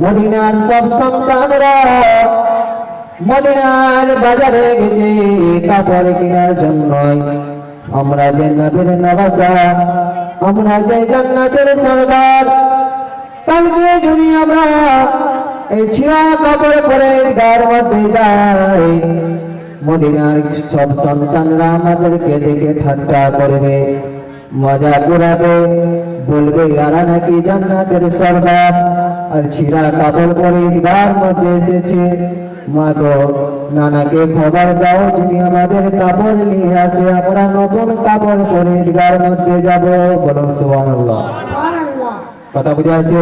মদিনার সব সন্তানরা মদিনার বাজারে গেছে কাপড় কেনার জন্য। আমরা যে নবীর নওয়াজা, আমরা যে জান্নাতের সরদার, কালকে যদি আমরা এই ছিঁড়া কাপড় পরে গার মধ্যে যাই, মদিনার সব সন্তানরা আমাদেরকে দেখে ঠাট্টা করবে, মজা করাবে, বলবে এরা নাকি জান্নাতের সরদার আর ছিঁড়া কাপড় পরে গার মধ্যে এসেছে। মা গো, নানাকে খবর দাও যিনি আমাদের কাপড় নিয়ে আসে, আমরা নতুন কাপড় পরে গার মধ্যে যাব। বলুন সুবহানাল্লাহ। কথা বুঝা আছে?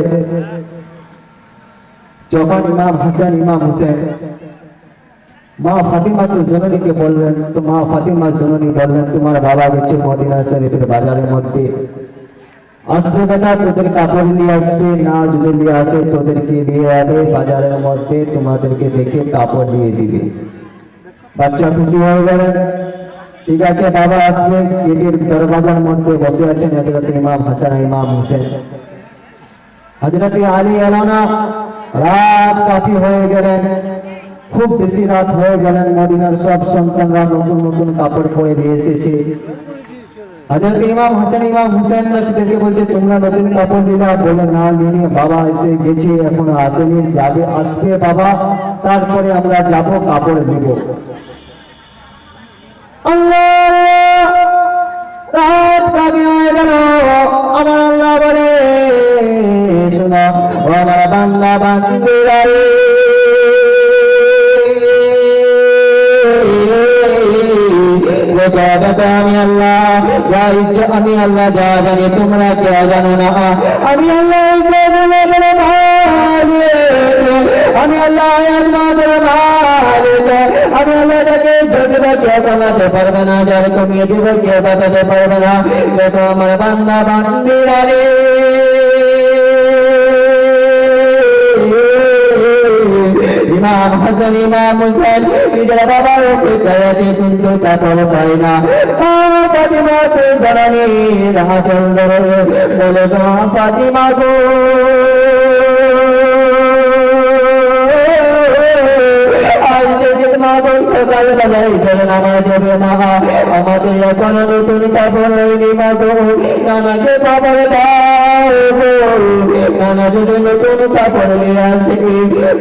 যখন ইমাম হাসান ইমাম হুসেন মা ফাতিমা জননীকে বললেন, তো মা ফাতিমা জননী বললেন, তোমার বাবা গেছে মদিনা শরীফের বাজারের মধ্যে, আসবে বেটা, তোদের কাপড় নিয়ে আসবে, না যদি নিয়ে আসে তোদেরকে নিয়ে যাবে বাজারের মধ্যে, তোমাদেরকে দেখে কাপড় দিয়ে দিবে। বাচ্চা খুশি হয়ে গেলেন। ঠিক আছে, বাবা আসবে। গেটের দরজার মধ্যে বসে আছেন হযরত ইমাম হাসান ইমাম হুসেন। হযরত আলী এলো না, রাত কাফি হয়ে গেলেন, খুব বেশি রাত হয়ে গেলেন। মদিনার সব সন্তানরা নতুন নতুন কাপড় পরে নিয়ে এসেছে। হযরত ইমাম হাসান ইমাম হুসেনকে বলছে, তোমরা নতুন কাপড় দিলা? বলে না, নিয়ে বাবা এসে গেছে, এখনো আসেনি, যাবে, আসবে বাবা, তারপরে আমরা যাব, কাপড় দিব। আল্লাহ, রাত কাফি হয়ে গেল। আমার আল্লাহ বলে, শোনো ও আমার বান্দা বান্দীরা, আমি আল্লাহ যা ইচ্ছা, আমি আল্লাহ যা জানি তোমরা কেউ জানো না। আমি আল্লাহ আমি আল্লাহ আমি আল্লাহ যাকে ঝগড়া কেউ কমাতে পারবে না, যার কমিয়ে দেবে কেউ বাঁচাতে পারবে না। দেখো আমার বান্দা বান্দীরা রে, ইমাম হাসান ইমাম হুসেন নিজের বাবার অপেক্ষায় আছে, কিন্তু কাপড় পায় না। ফাতিমা তো জানানি রাচল ধরে বলে, ফাতিমা গো, সকাল বেলায় যাবেন আমার দেবে না, আমাদের এখনো নতুন কাপড় হয়নি। মা গো, নানাকে কাপড় দাও, নানা যদি নতুন কাপড় নিয়ে আসে।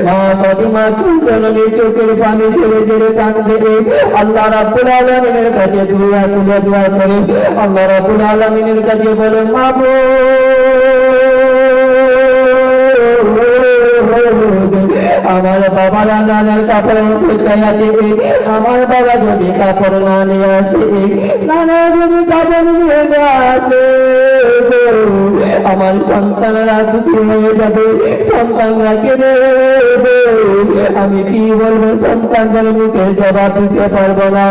মা ফাতিমা জননী চোখের পানি ছেড়ে ছেড়ে কাঁদবে। আল্লাহ রাব্বুল আলামিনের কাছে দোয়া তুলে দোয়া করে আল্লাহ রাব্বুল আলামিনের কাছে বলে, মা গো, আমার বাবার নানার কাপড় কোথায় আছে? আমার বাবা যদি কাপড় না নিয়ে আসে, নানা যদি কাপড় নিয়ে আসে, আমার সন্তানরা দুঃখী হয়ে যাবে, সন্তানরা কেঁদে দেবে। আমি কি বলবো? সন্তানদের মুখে জবাব দিতে পারবো না।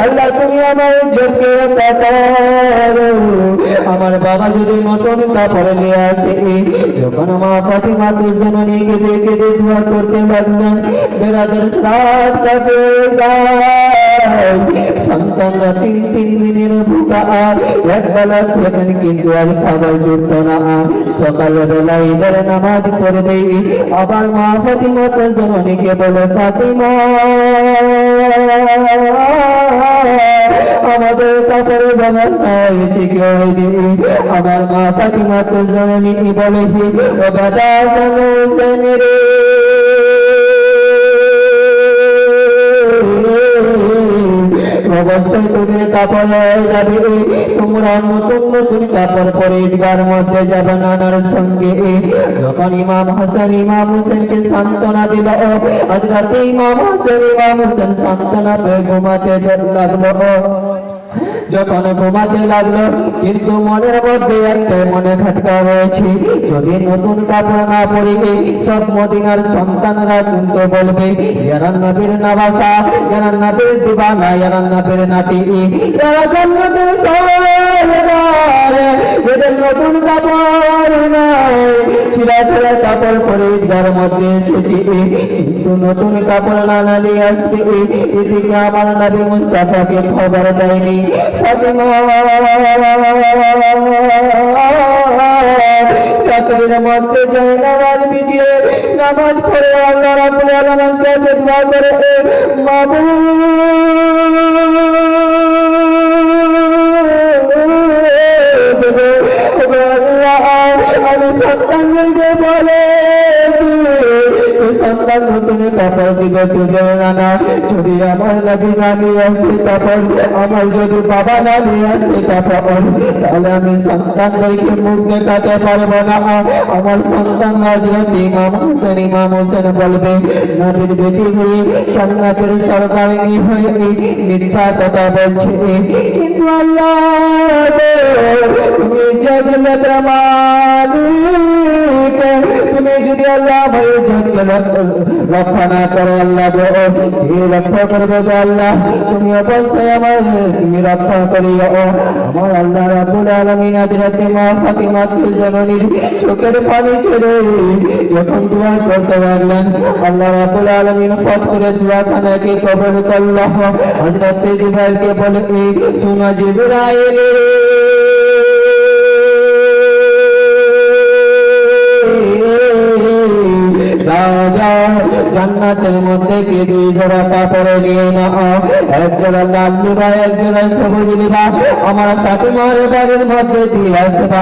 আল্লাহ, তুমি আমার যোগ্যের আমার বাবা যদি নতুন কাপড় নিয়ে আসে। যখন মা ফাতিমা জননী কেঁদে কেঁদে দোয়া করতে লাগলেন, বেরাদের রাত কাটে যায়, সন্তানরা তিন দিনের ভুকা, একবেলা খেতেন কিন্তু আর খাবার জুটত না। সকালবেলা ঈদের নামাজ পড়বে, আবার মা ফাতিমা জননীকে বলে, ফাতিমা আমাদের কাপড়ে ব্যবস্থা হয়েছে কি হয়নি? আমার মা ফাতিমা জননী বলে, ও বাবা হোসেন রে, অবশ্যই তোদের কাপড় হয়ে যাবে, তোমরা নতুন নতুন কাপড় পরে ঈদগার মধ্যে যাবে নানার সঙ্গে। যখন ইমাম হাসান ইমাম হুসেনকে সান্ত্বনা দিল, হযরত ইমাম হাসান ইমাম হুসেন সান্ত্বনা পেয়ে ঘুমাতে লাগলো। যখন ঘুমাতে লাগলো, কিন্তু মনের মধ্যে একটা মনে খটকা হয়েছে, যদি নতুন কাপড় না পরে সব মদিনার সন্তানরা কিন্তু বলবে, এরা নবীর নওয়াসা, এরা নবীর দিবানা, এরা নবীর নাতি, এরা জান্নাতের সওয়াব। এদের নতুন কাপড় নাই, ছিঁড়া ছিঁড়া কাপড় পরে ঈদগার মধ্যে এসেছি, কিন্তু নতুন কাপড় না নিয়ে আসবে এদিকে আমার নবী মুস্তাফাকে খবর দেয়নি। ফাতিমা রাতের মধ্যে যায় নামাজ বিছিয়ে নামাজ পড়ে আল্লাহ রাব্বুল আলামিনের কাছে দোয়া করে, আমি সন্তানকে বলে সন্তান নতুন কাপড় দিবে তোদের নানা, যদি আমার নবী না নিয়ে আসে কাপড়, আমার যদি বাবা না নিয়ে আসে কাপড়, তাহলে আমি সন্তানদেরকে মুখ দেখাতে পারবো না। আমার সন্তান হযরত ইমাম হোসেন বলবে নবীর বেটি হয়ে জান্নাতের সরদারিনী হয়ে মিথ্যা কথা বলছে, কিন্তু আল্লাহ তুমি জাগলে মালিক, তুমি যদি আল্লাহ রক্ষা না করো আল্লাহ রক্ষা করবে গো আল্লাহ, তুমি অবশ্যই আমার তুমি রক্ষা করিও। আমার আল্লাহ রাব্বুল আলামিন হযরত মা ফাতিমাকে জননীর চোখের পানি ছেড়ে যখন দোয়া করতে লাগলেন, আল্লাহ রাব্বুল আলামিন ফট করে দোয়াখানাকে কবুল করলো। হযরত জিবরাইলকে বলে, শোনো জিবরাইল, জান্নাতের মধ্যে কে দুই জোড়া কাপড় নিয়ে নাও, এক জোড়া লাল নিবা, এক জোড়া সবুজ নিবা, আমার ফাতিমার বাড়ির মধ্যে দিয়ে আসবা।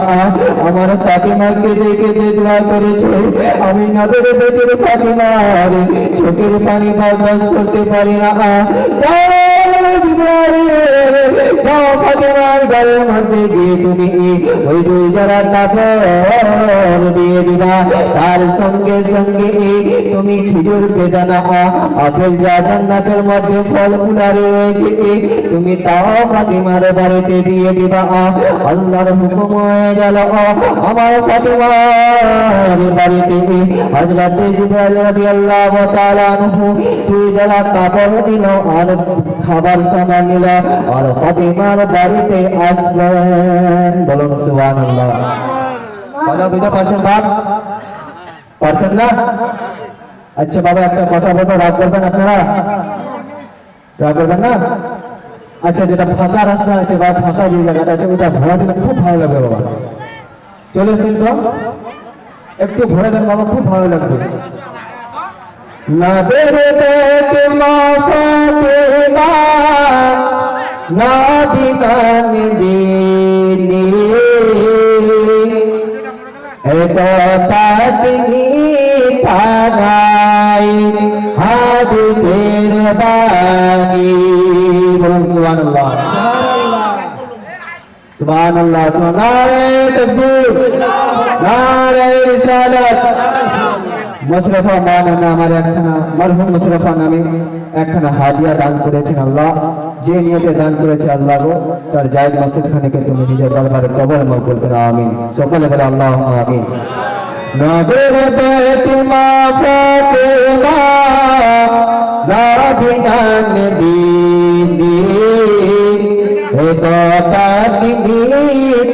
আমার ফাতিমাকে দেখে দোয়া করেছে, আমি নবীর বেটির ফাতিমার চোখের পানি বরদাস্ত করতে পারি না। যাও ফাতিমার ঘরের মধ্যে গিয়ে তুমি ওই দুই জোড়া কাপড় দিয়ে দিবা, তার সঙ্গে সঙ্গে তুমি খেজুর বেদানা আপেল যা জান্নাতের মধ্যে ফল ফুলারি রয়েছে তুমি তাও ফাতিমার বাড়িতে দিয়ে দিবা। আল্লাহর হুকুম হয়ে গেল, আমার ফাতিমার বাড়িতে হযরত জিবরাইল রাদিয়াল্লাহু তাআলা আনহু দুই জোড়া কাপড় দিল আর খাবার সামান নিল আর ফাতিমার বাড়িতে আসলেন। বলুন সুবহানাল্লাহ। কথা বুঝতে পারছেন বাপ? পারছেন না? আচ্ছা বাবা একটা কথা বলবো, রাগ করবেন আপনারা? রাগ করবেন না? আচ্ছা যেটা ফাঁকা রাস্তা আছে বা ফাঁকা যে জায়গাটা আছে ওটা ভরা দিলে খুব ভালো লাগবে বাবা। চলে এসেন তো, একটু ভরে দেন বাবা, খুব ভালো লাগবে। নবীর বেটি মা ফাতিমা নাদিদান দিলি একতা তিনি পাগাই হাদিসের বাণী। বলুন সুবহানাল্লাহ। সুবহানাল্লাহ। নারে তাকবীর, নারে রিসালাত। মুশরাফা মাওলানা আমার একখানা মরহুম মুশরাফা নামে একখানা হাদিয়া দান করেছেন আল্লাহ, যে নিয়তে দান করেছে আল্লাহ গো তার জায়েদ মসজিদ খানিকে তুমি নিজের দরবারে কবুল মকবুল করো, আমিন। সকলে বলে আল্লাহুম্মা আমিন। নবীর বেটি মা ফাতিমা নাদিদান দিলি একতা তিনি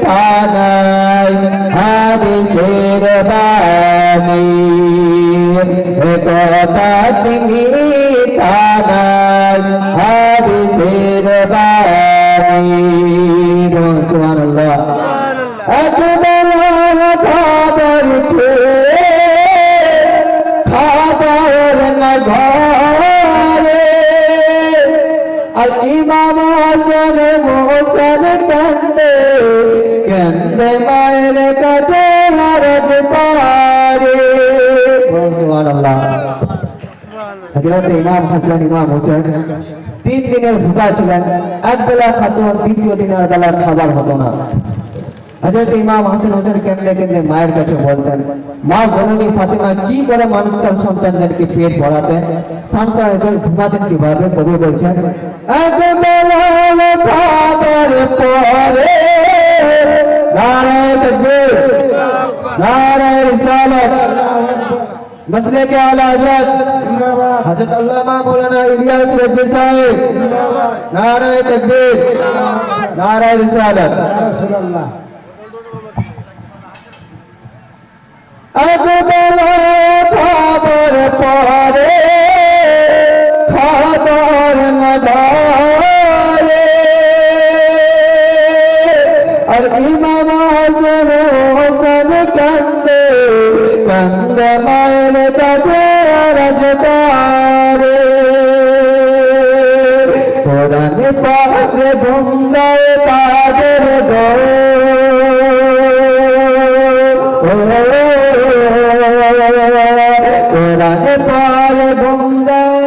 পাগাই হাদিসের বাণী একতা তিনি পাগাই হাদিসের বাণী। সুবহানাল্লাহ। একবার খাবার খেয়ে খাবার না ঘরে আর ইমাম হাসান মোহসেন কান্দে কান্দে মায়ের কাছে হরজ পারে। সুবহানাল্লাহ। হযরত ইমাম হাসান ইমাম হোসেন 3 দিনের ভুকা ছিলেন, এক বেলা খাতো, দ্বিতীয় দিনের বেলা খাবার হতো না। হযরত ইমাম হাসান হোসেন কেঁদে কেঁদে মায়ের কাছে বলতেন, মা জননী ফাতিমা কি করে মানুষ তার সন্তানদেরকে পেট ভরাতেন, সন্তানদের ঘুমাতেন কিভাবে? কবি বলছেন, এক বেলা খাবার পরে নারায়ে তাকবীর, নারায়ে রিসালাত, मसले के आला हजरत हजरत अल्लामा मौलाना इलियास रज़वी साहिब, नारे तकबीर, नारे रिसालत। আগবেলা খবর পরে খবর নজরে আর ইমাম হাসান হোসেন কান্দে কান্দে মায়ের কাছে রাজদারে কোরআন পাকে বন্দায় তাদের গো কোরআন পাকে বন্দায়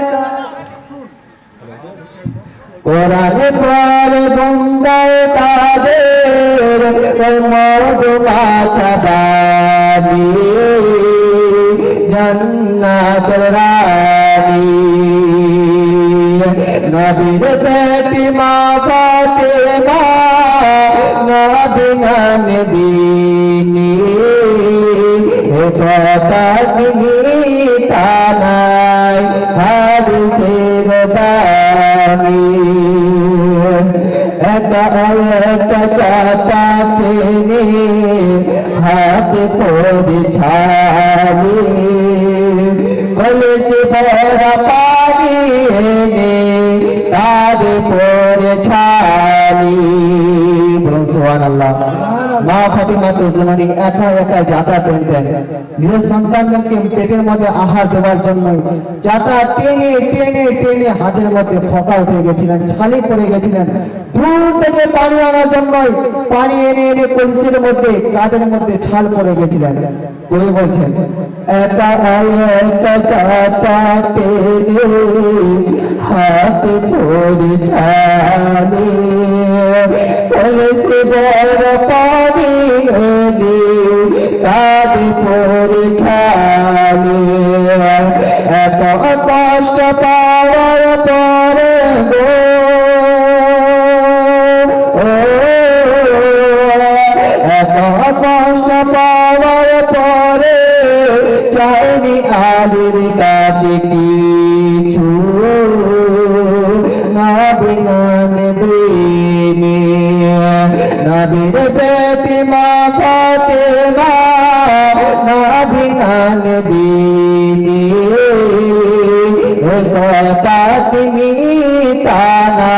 কোরআন পাকে বন্দায় তাদের মধু মাথাবানি জান্নাতের রানী নবীর বেটি মা ফাতেমা নবী নাম দিনী কথা মিথ্যা নাই হাদিসের বাণী একা একা চাপা পেনে হাত পড়ে ছাড়ি কলেজে ভরা পানি এনে তার পরে ছাড়ি সুবহানাল্লাহ। মা ফাতিমা জননী একা একা জাতা টেনতেন নিজের সন্তানদেরকে পেটের মধ্যে আহার দেওয়ার জন্য জাতা টেনে টেনে টেনে হাতের মধ্যে ফোঁকা উঠে গেছিলেন, ছালি পড়ে গেছিলেন। দূর থেকে পানি আনার জন্য পানি এনে এনে কলসির মধ্যে কাদের মধ্যে ছাল পড়ে গেছিলেন। কবি বলছেন একা একা জাতা টেনে হাত পড়ে ছালি কলসি বড় পানি এনে কাঁদে পড়ে ছানি এত কষ্ট পাওয়ার পরে গো এত কষ্ট পাওয়ার পরে চাইনি আলির কাছে কিছু নবী নাম দিনে নবীর বেটি মা ফাতেমা নবী নাম দিনে কথা তিনি তানা